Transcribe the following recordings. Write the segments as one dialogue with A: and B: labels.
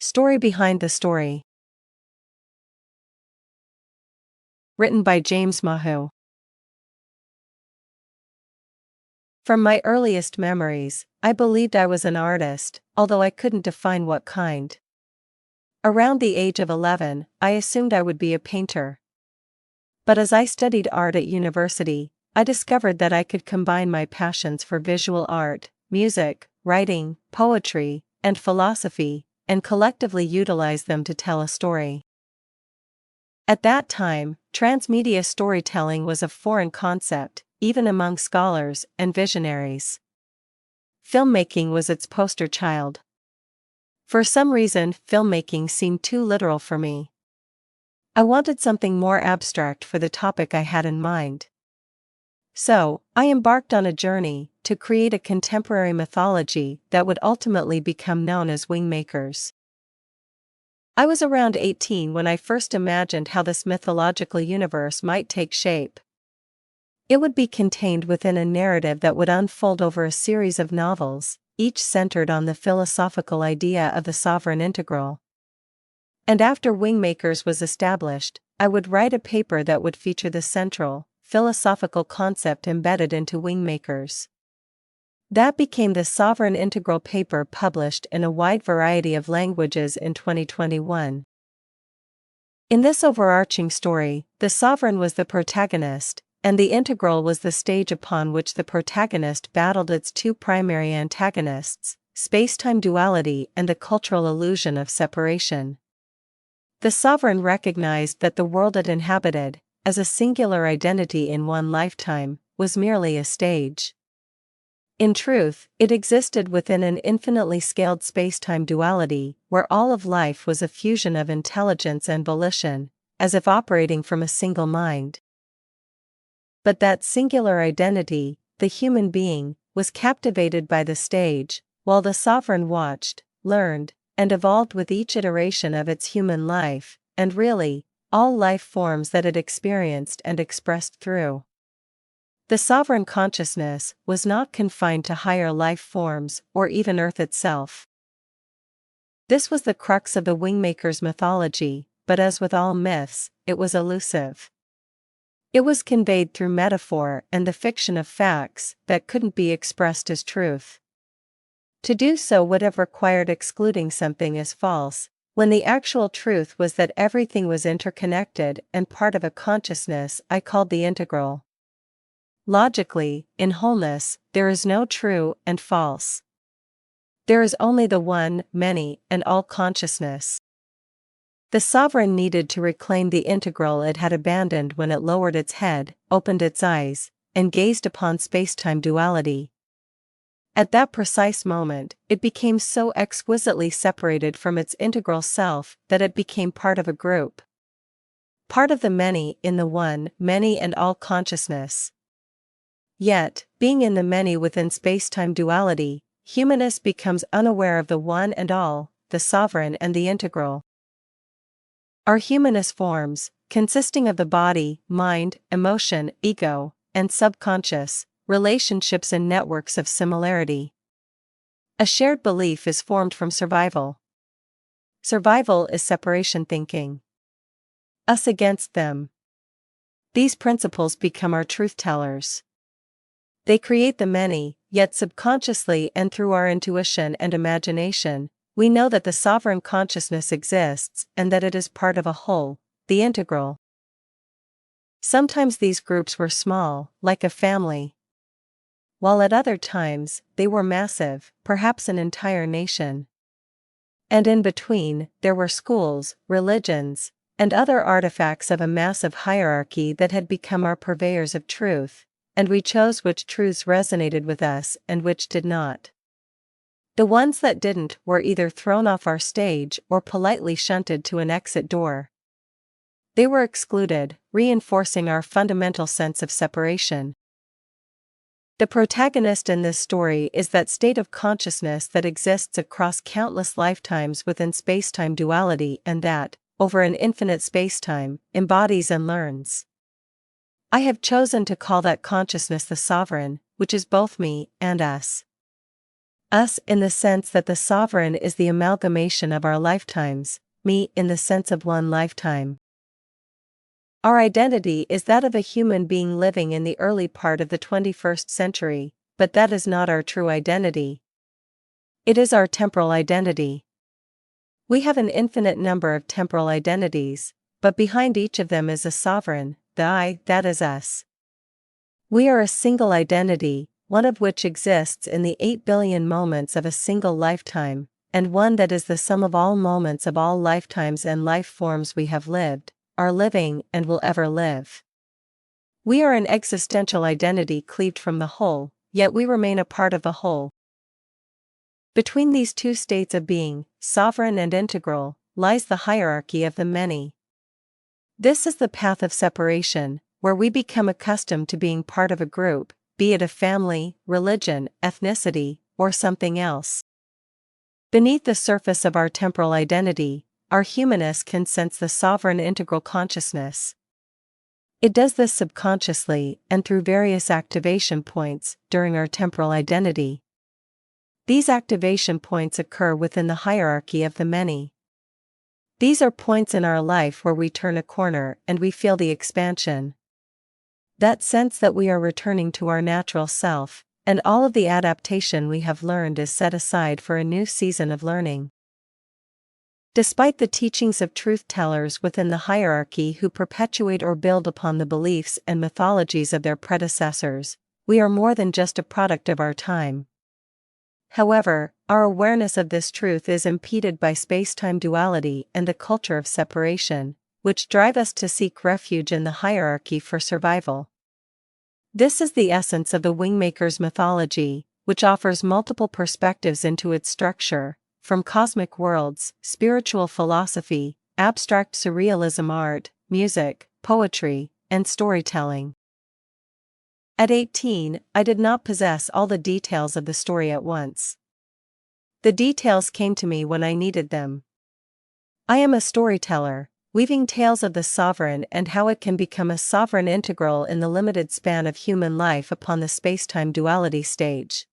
A: Story behind the story. Written by James Mahu. From my earliest memories, I believed I was an artist, although I couldn't define what kind. Around the age of 11, I assumed I would be a painter. But as I studied art at university, I discovered that I could combine my passions for visual art, music, writing, poetry, and philosophy, and collectively utilize them to tell a story. At that time, transmedia storytelling was a foreign concept, even among scholars and visionaries. Filmmaking was its poster child. For some reason, filmmaking seemed too literal for me. I wanted something more abstract for the topic I had in mind. So, I embarked on a journey to create a contemporary mythology that would ultimately become known as WingMakers. I was around 18 when I first imagined how this mythological universe might take shape. It would be contained within a narrative that would unfold over a series of novels, each centered on the philosophical idea of the sovereign integral. And after WingMakers was established, I would write a paper that would feature the central, philosophical concept embedded into WingMakers. That became the Sovereign Integral paper, published in a wide variety of languages in 2021. In this overarching story, the sovereign was the protagonist, and the integral was the stage upon which the protagonist battled its two primary antagonists, space-time duality and the cultural illusion of separation. The sovereign recognized that the world it inhabited, as a singular identity in one lifetime, was merely a stage. In truth, it existed within an infinitely scaled space-time duality, where all of life was a fusion of intelligence and volition, as if operating from a single mind. But that singular identity, the human being, was captivated by the stage, while the sovereign watched, learned, and evolved with each iteration of its human life, and really, all life forms that it experienced and expressed through. The sovereign consciousness was not confined to higher life forms or even Earth itself. This was the crux of the WingMakers mythology, but as with all myths, it was elusive. It was conveyed through metaphor and the fiction of facts that couldn't be expressed as truth. To do so would have required excluding something as false, when the actual truth was that everything was interconnected and part of a consciousness I called the integral. Logically, in wholeness, there is no true and false. There is only the one, many, and all consciousness. The sovereign needed to reclaim the integral it had abandoned when it lowered its head, opened its eyes, and gazed upon space-time duality. At that precise moment, it became so exquisitely separated from its integral self that it became part of a group. Part of the many in the one, many and all consciousness. Yet, being in the many within space-time duality, humanist becomes unaware of the one and all, the sovereign and the integral. Our humanist forms, consisting of the body, mind, emotion, ego, and subconscious, relationships and networks of similarity. A shared belief is formed from survival. Survival is separation thinking. Us against them. These principles become our truth-tellers. They create the many, yet subconsciously and through our intuition and imagination, we know that the sovereign consciousness exists and that it is part of a whole, the integral. Sometimes these groups were small, like a family, while at other times, they were massive, perhaps an entire nation. And in between, there were schools, religions, and other artifacts of a massive hierarchy that had become our purveyors of truth, and we chose which truths resonated with us and which did not. The ones that didn't were either thrown off our stage or politely shunted to an exit door. They were excluded, reinforcing our fundamental sense of separation. The protagonist in this story is that state of consciousness that exists across countless lifetimes within space-time duality and that, over an infinite space-time, embodies and learns. I have chosen to call that consciousness the sovereign, which is both me and us. Us in the sense that the sovereign is the amalgamation of our lifetimes, me in the sense of one lifetime. Our identity is that of a human being living in the early part of the 21st century, but that is not our true identity. It is our temporal identity. We have an infinite number of temporal identities, but behind each of them is a sovereign, the I, that is us. We are a single identity, one of which exists in the 8 billion moments of a single lifetime, and one that is the sum of all moments of all lifetimes and life forms we have lived, are living, and will ever live. We are an existential identity cleaved from the whole, yet we remain a part of the whole. Between these two states of being, sovereign and integral, lies the hierarchy of the many. This is the path of separation, where we become accustomed to being part of a group, be it a family, religion, ethnicity, or something else. Beneath the surface of our temporal identity, our humanness can sense the sovereign integral consciousness. It does this subconsciously and through various activation points during our temporal identity. These activation points occur within the hierarchy of the many. These are points in our life where we turn a corner and we feel the expansion. That sense that we are returning to our natural self, and all of the adaptation we have learned is set aside for a new season of learning. Despite the teachings of truth-tellers within the hierarchy who perpetuate or build upon the beliefs and mythologies of their predecessors, we are more than just a product of our time. However, our awareness of this truth is impeded by space-time duality and the culture of separation, which drive us to seek refuge in the hierarchy for survival. This is the essence of the WingMakers mythology, which offers multiple perspectives into its structure, from cosmic worlds, spiritual philosophy, abstract surrealism art, music, poetry, and storytelling. At 18, I did not possess all the details of the story at once. The details came to me when I needed them. I am a storyteller, weaving tales of the sovereign and how it can become a sovereign integral in the limited span of human life upon the space-time duality stage.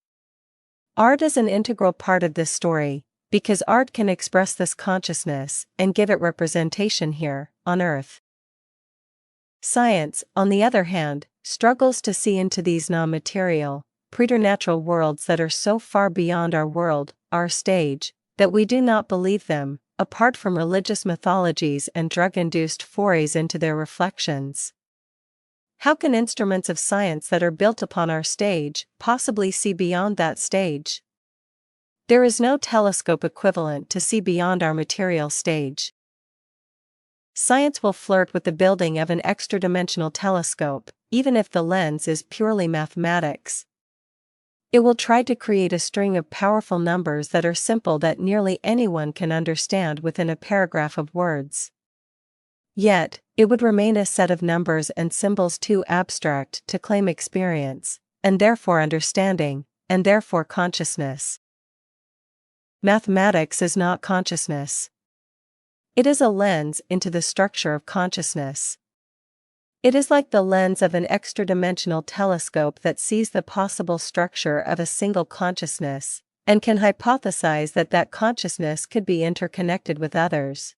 A: Art is an integral part of this story, because art can express this consciousness and give it representation here, on Earth. Science, on the other hand, struggles to see into these non-material, preternatural worlds that are so far beyond our world, our stage, that we do not believe them, apart from religious mythologies and drug-induced forays into their reflections. How can instruments of science that are built upon our stage possibly see beyond that stage? There is no telescope equivalent to see beyond our material stage. Science will flirt with the building of an extra-dimensional telescope, even if the lens is purely mathematics. It will try to create a string of powerful numbers that are simple that nearly anyone can understand within a paragraph of words. Yet, it would remain a set of numbers and symbols too abstract to claim experience, and therefore understanding, and therefore consciousness. Mathematics is not consciousness. It is a lens into the structure of consciousness. It is like the lens of an extra-dimensional telescope that sees the possible structure of a single consciousness, and can hypothesize that that consciousness could be interconnected with others.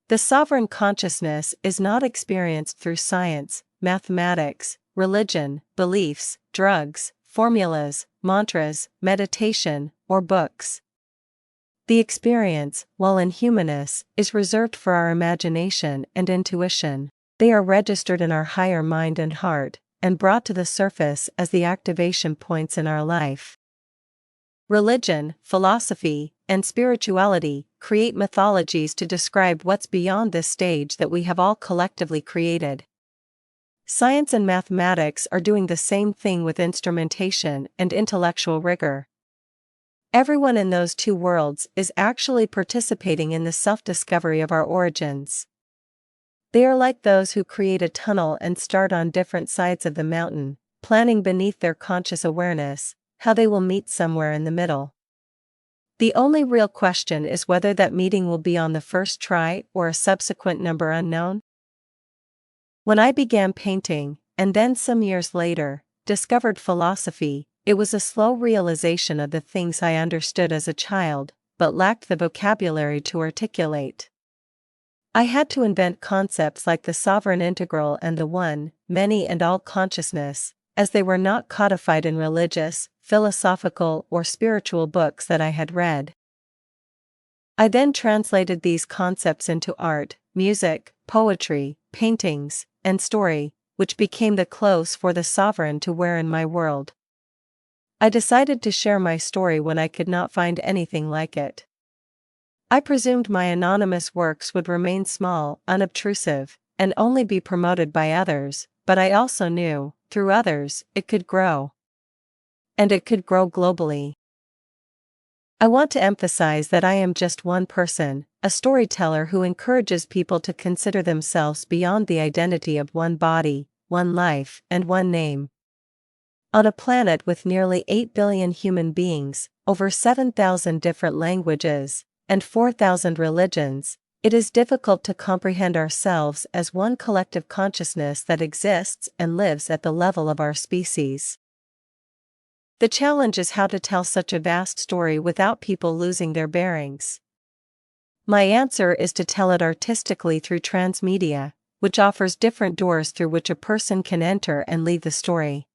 A: The sovereign consciousness is not experienced through science, mathematics, religion, beliefs, drugs, formulas, mantras, meditation, or books. The experience, while in humanness, is reserved for our imagination and intuition. They are registered in our higher mind and heart, and brought to the surface as the activation points in our life. Religion, philosophy, and spirituality create mythologies to describe what's beyond this stage that we have all collectively created. Science and mathematics are doing the same thing with instrumentation and intellectual rigor. Everyone in those two worlds is actually participating in the self-discovery of our origins. They are like those who create a tunnel and start on different sides of the mountain, planning beneath their conscious awareness how they will meet somewhere in the middle. The only real question is whether that meeting will be on the first try or a subsequent number unknown. When I began painting, and then some years later, discovered philosophy, It was a slow realization of the things I understood as a child, but lacked the vocabulary to articulate. I had to invent concepts like the sovereign integral and the one, many and all consciousness, as they were not codified in religious, philosophical or spiritual books that I had read. I then translated these concepts into art, music, poetry, paintings, and story, which became the clothes for the sovereign to wear in my world. I decided to share my story when I could not find anything like it. I presumed my anonymous works would remain small, unobtrusive, and only be promoted by others, but I also knew, through others, it could grow. And it could grow globally. I want to emphasize that I am just one person, a storyteller who encourages people to consider themselves beyond the identity of one body, one life, and one name. On a planet with nearly 8 billion human beings, over 7,000 different languages, and 4,000 religions, it is difficult to comprehend ourselves as one collective consciousness that exists and lives at the level of our species. The challenge is how to tell such a vast story without people losing their bearings. My answer is to tell it artistically through transmedia, which offers different doors through which a person can enter and leave the story.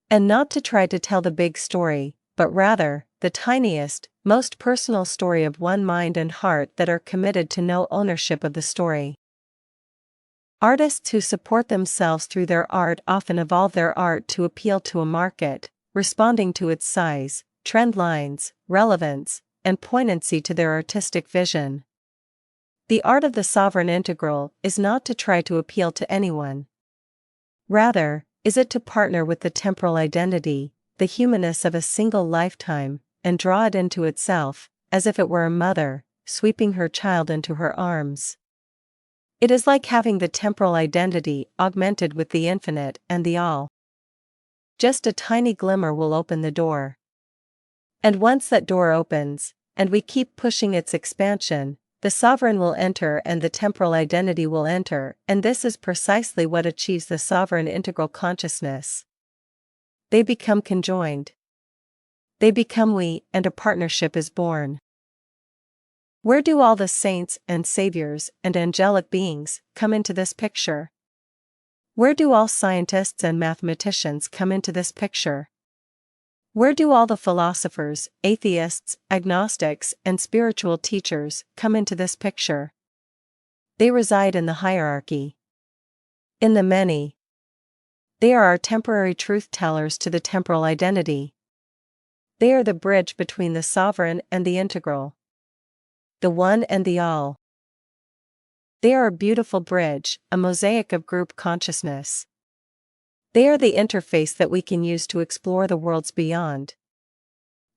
A: And not to try to tell the big story, but rather, the tiniest, most personal story of one mind and heart that are committed to no ownership of the story. Artists who support themselves through their art often evolve their art to appeal to a market, responding to its size, trend lines, relevance, and poignancy to their artistic vision. The art of the sovereign integral is not to try to appeal to anyone. Rather, is it to partner with the temporal identity, the humanness of a single lifetime, and draw it into itself, as if it were a mother, sweeping her child into her arms. It is like having the temporal identity augmented with the infinite and the all. Just a tiny glimmer will open the door. And once that door opens, and we keep pushing its expansion, the sovereign will enter and the temporal identity will enter, and this is precisely what achieves the sovereign integral consciousness. They become conjoined. They become we, and a partnership is born. Where do all the saints and saviors and angelic beings come into this picture? Where do all scientists and mathematicians come into this picture? Where do all the philosophers, atheists, agnostics, and spiritual teachers come into this picture? They reside in the hierarchy. In the many. They are our temporary truth-tellers to the temporal identity. They are the bridge between the sovereign and the integral. The one and the all. They are a beautiful bridge, a mosaic of group consciousness. They are the interface that we can use to explore the worlds beyond.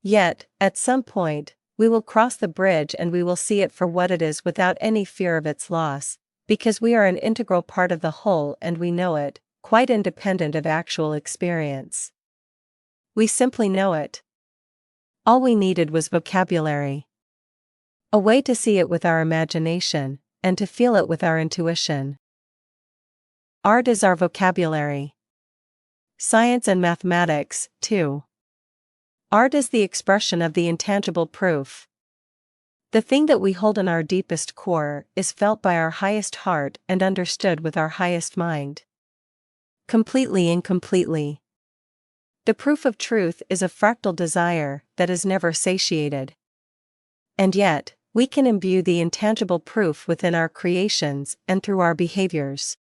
A: Yet, at some point, we will cross the bridge and we will see it for what it is without any fear of its loss, because we are an integral part of the whole and we know it, quite independent of actual experience. We simply know it. All we needed was vocabulary. A way to see it with our imagination, and to feel it with our intuition. Art is our vocabulary. Science and mathematics, too. Art is the expression of the intangible proof. The thing that we hold in our deepest core is felt by our highest heart and understood with our highest mind. Completely incompletely. The proof of truth is a fractal desire that is never satiated. And yet, we can imbue the intangible proof within our creations and through our behaviors.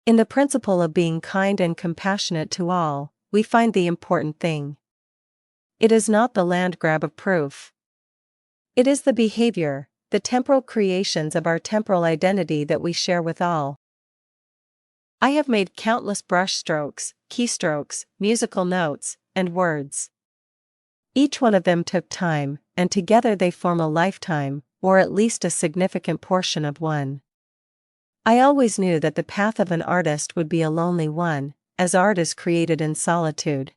A: In the principle of being kind and compassionate to all, we find the important thing. It is not the land grab of proof. It is the behavior, the temporal creations of our temporal identity that we share with all. I have made countless brushstrokes, keystrokes, musical notes, and words. Each one of them took time, and together they form a lifetime, or at least a significant portion of one. I always knew that the path of an artist would be a lonely one, as art is created in solitude.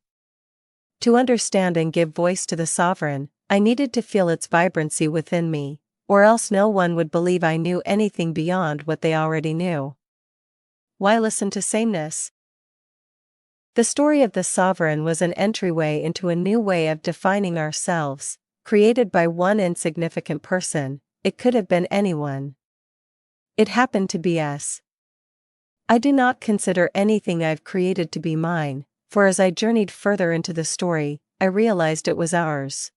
A: To understand and give voice to the sovereign, I needed to feel its vibrancy within me, or else no one would believe I knew anything beyond what they already knew. Why listen to sameness? The story of the sovereign was an entryway into a new way of defining ourselves, created by one insignificant person. It could have been anyone. It happened to be us. I do not consider anything I've created to be mine, for as I journeyed further into the story, I realized it was ours.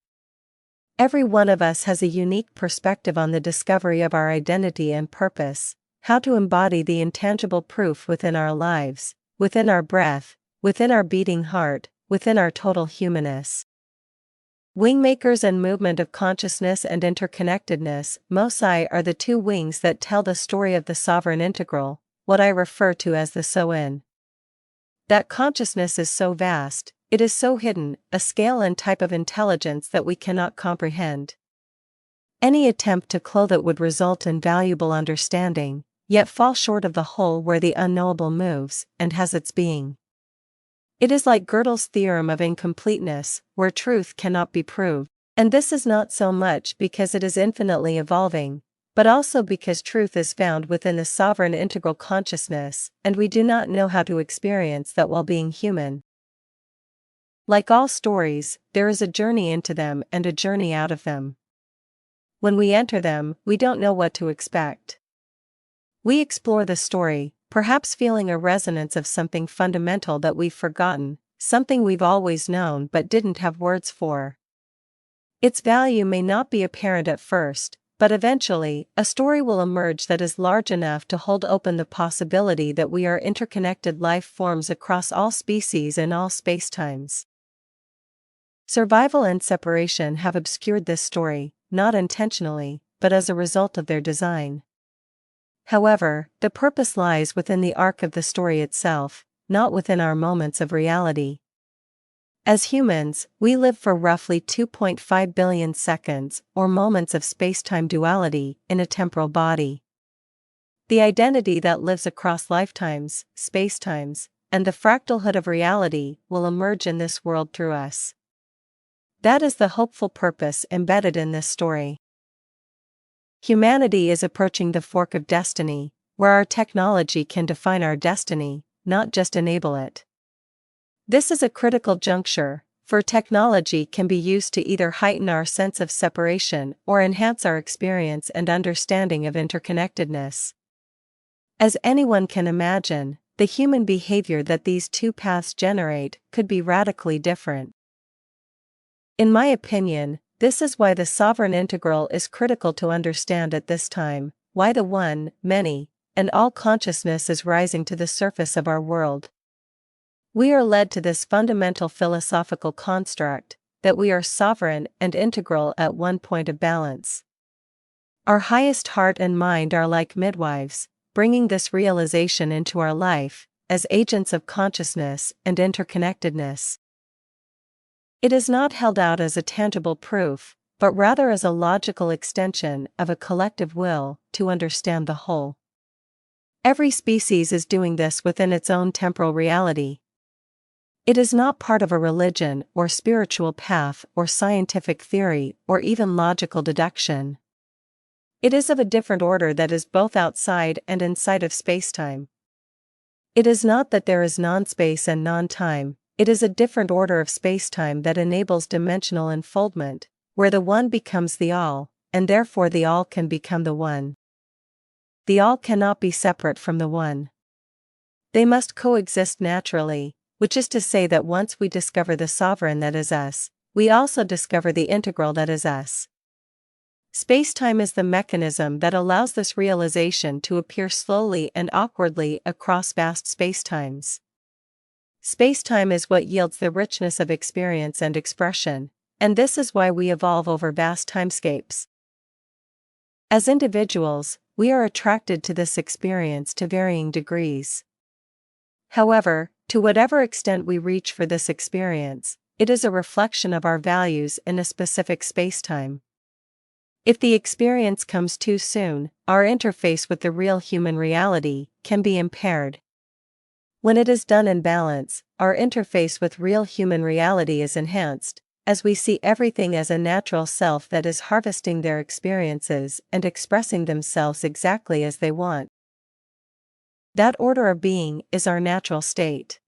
A: Every one of us has a unique perspective on the discovery of our identity and purpose, how to embody the intangible proof within our lives, within our breath, within our beating heart, within our total humanness. Wingmakers and movement of consciousness and interconnectedness, MOCI, are the two wings that tell the story of the sovereign integral, what I refer to as the so-in. That consciousness is so vast, it is so hidden, a scale and type of intelligence that we cannot comprehend. Any attempt to clothe it would result in valuable understanding, yet fall short of the whole where the unknowable moves and has its being. It is like Gödel's theorem of incompleteness, where truth cannot be proved, and this is not so much because it is infinitely evolving, but also because truth is found within the sovereign integral consciousness, and we do not know how to experience that while being human. Like all stories, there is a journey into them and a journey out of them. When we enter them, we don't know what to expect. We explore the story, perhaps feeling a resonance of something fundamental that we've forgotten, something we've always known but didn't have words for. Its value may not be apparent at first, but eventually, a story will emerge that is large enough to hold open the possibility that we are interconnected life forms across all species and all spacetimes. Survival and separation have obscured this story, not intentionally, but as a result of their design. However, the purpose lies within the arc of the story itself, not within our moments of reality. As humans, we live for roughly 2.5 billion seconds, or moments of space-time duality, in a temporal body. The identity that lives across lifetimes, spacetimes, and the fractalhood of reality will emerge in this world through us. That is the hopeful purpose embedded in this story. Humanity is approaching the fork of destiny, where our technology can define our destiny, not just enable it. This is a critical juncture, for technology can be used to either heighten our sense of separation or enhance our experience and understanding of interconnectedness. As anyone can imagine, the human behavior that these two paths generate could be radically different. In my opinion, this is why the sovereign integral is critical to understand at this time, why the one, many, and all consciousness is rising to the surface of our world. We are led to this fundamental philosophical construct, that we are sovereign and integral at one point of balance. Our highest heart and mind are like midwives, bringing this realization into our life, as agents of consciousness and interconnectedness. It is not held out as a tangible proof, but rather as a logical extension of a collective will to understand the whole. Every species is doing this within its own temporal reality. It is not part of a religion or spiritual path or scientific theory or even logical deduction. It is of a different order that is both outside and inside of spacetime. It is not that there is non-space and non-time. It is a different order of spacetime that enables dimensional unfoldment, where the one becomes the all, and therefore the all can become the one. The all cannot be separate from the one. They must coexist naturally, which is to say that once we discover the sovereign that is us, we also discover the integral that is us. Spacetime is the mechanism that allows this realization to appear slowly and awkwardly across vast spacetimes. Spacetime is what yields the richness of experience and expression, and this is why we evolve over vast timescapes. As individuals, we are attracted to this experience to varying degrees. However, to whatever extent we reach for this experience, it is a reflection of our values in a specific spacetime. If the experience comes too soon, our interface with the real human reality can be impaired. When it is done in balance, our interface with real human reality is enhanced, as we see everything as a natural self that is harvesting their experiences and expressing themselves exactly as they want. That order of being is our natural state.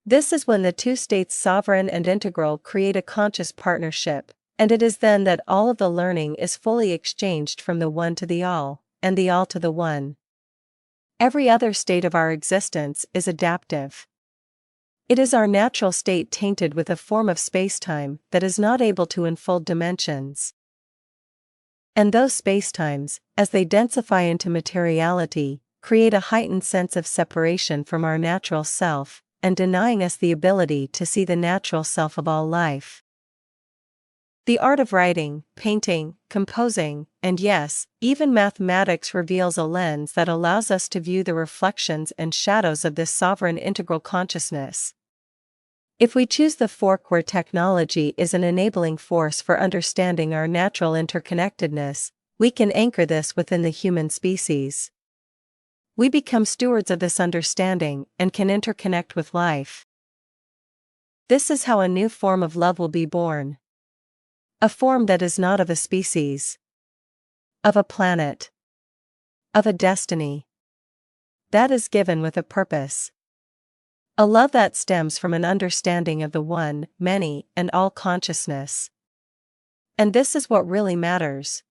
A: This is when the two states, sovereign and integral, create a conscious partnership, and it is then that all of the learning is fully exchanged from the one to the all, and the all to the one. Every other state of our existence is adaptive. It is our natural state tainted with a form of spacetime that is not able to unfold dimensions. And those spacetimes, as they densify into materiality, create a heightened sense of separation from our natural self, and denying us the ability to see the natural self of all life. The art of writing, painting, composing, and yes, even mathematics reveals a lens that allows us to view the reflections and shadows of this sovereign integral consciousness. If we choose the fork where technology is an enabling force for understanding our natural interconnectedness, we can anchor this within the human species. We become stewards of this understanding and can interconnect with life. This is how a new form of love will be born. A form that is not of a species, of a planet, of a destiny. That is given with a purpose. A love that stems from an understanding of the one, many, and all consciousness. And this is what really matters.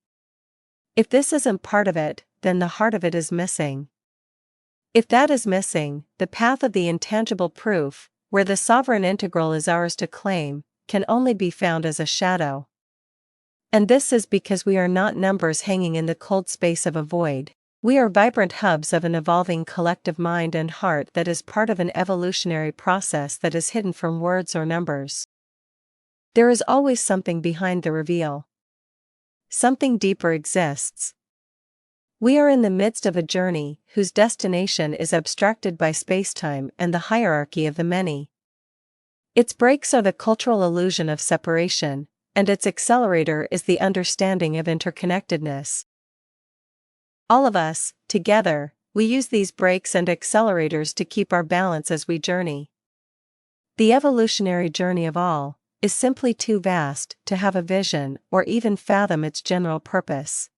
A: If this isn't part of it, then the heart of it is missing. If that is missing, the path of the intangible proof, where the sovereign integral is ours to claim, can only be found as a shadow. And this is because we are not numbers hanging in the cold space of a void. We are vibrant hubs of an evolving collective mind and heart that is part of an evolutionary process that is hidden from words or numbers. There is always something behind the reveal. Something deeper exists. We are in the midst of a journey whose destination is abstracted by spacetime and the hierarchy of the many. Its brakes are the cultural illusion of separation, and its accelerator is the understanding of interconnectedness. All of us, together, we use these brakes and accelerators to keep our balance as we journey. The evolutionary journey of all is simply too vast to have a vision or even fathom its general purpose.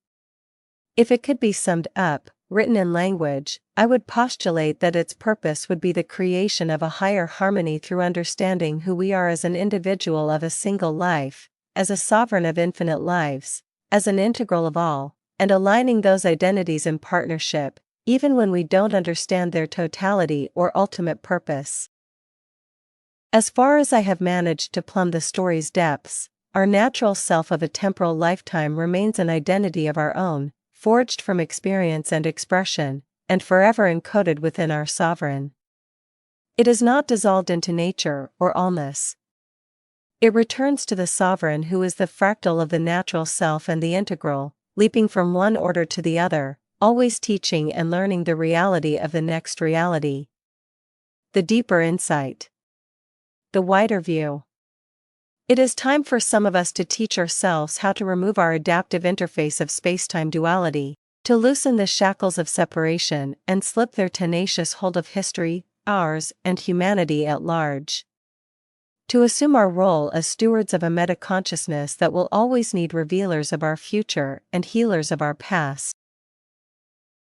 A: If it could be summed up, written in language, I would postulate that its purpose would be the creation of a higher harmony through understanding who we are as an individual of a single life, as a sovereign of infinite lives, as an integral of all, and aligning those identities in partnership, even when we don't understand their totality or ultimate purpose. As far as I have managed to plumb the story's depths, our natural self of a temporal lifetime remains an identity of our own, forged from experience and expression, and forever encoded within our sovereign. It is not dissolved into nature or allness. It returns to the sovereign who is the fractal of the natural self and the integral, leaping from one order to the other, always teaching and learning the reality of the next reality. The deeper insight. The wider view. It is time for some of us to teach ourselves how to remove our adaptive interface of spacetime duality, to loosen the shackles of separation and slip their tenacious hold of history, ours, and humanity at large. To assume our role as stewards of a meta-consciousness that will always need revealers of our future and healers of our past.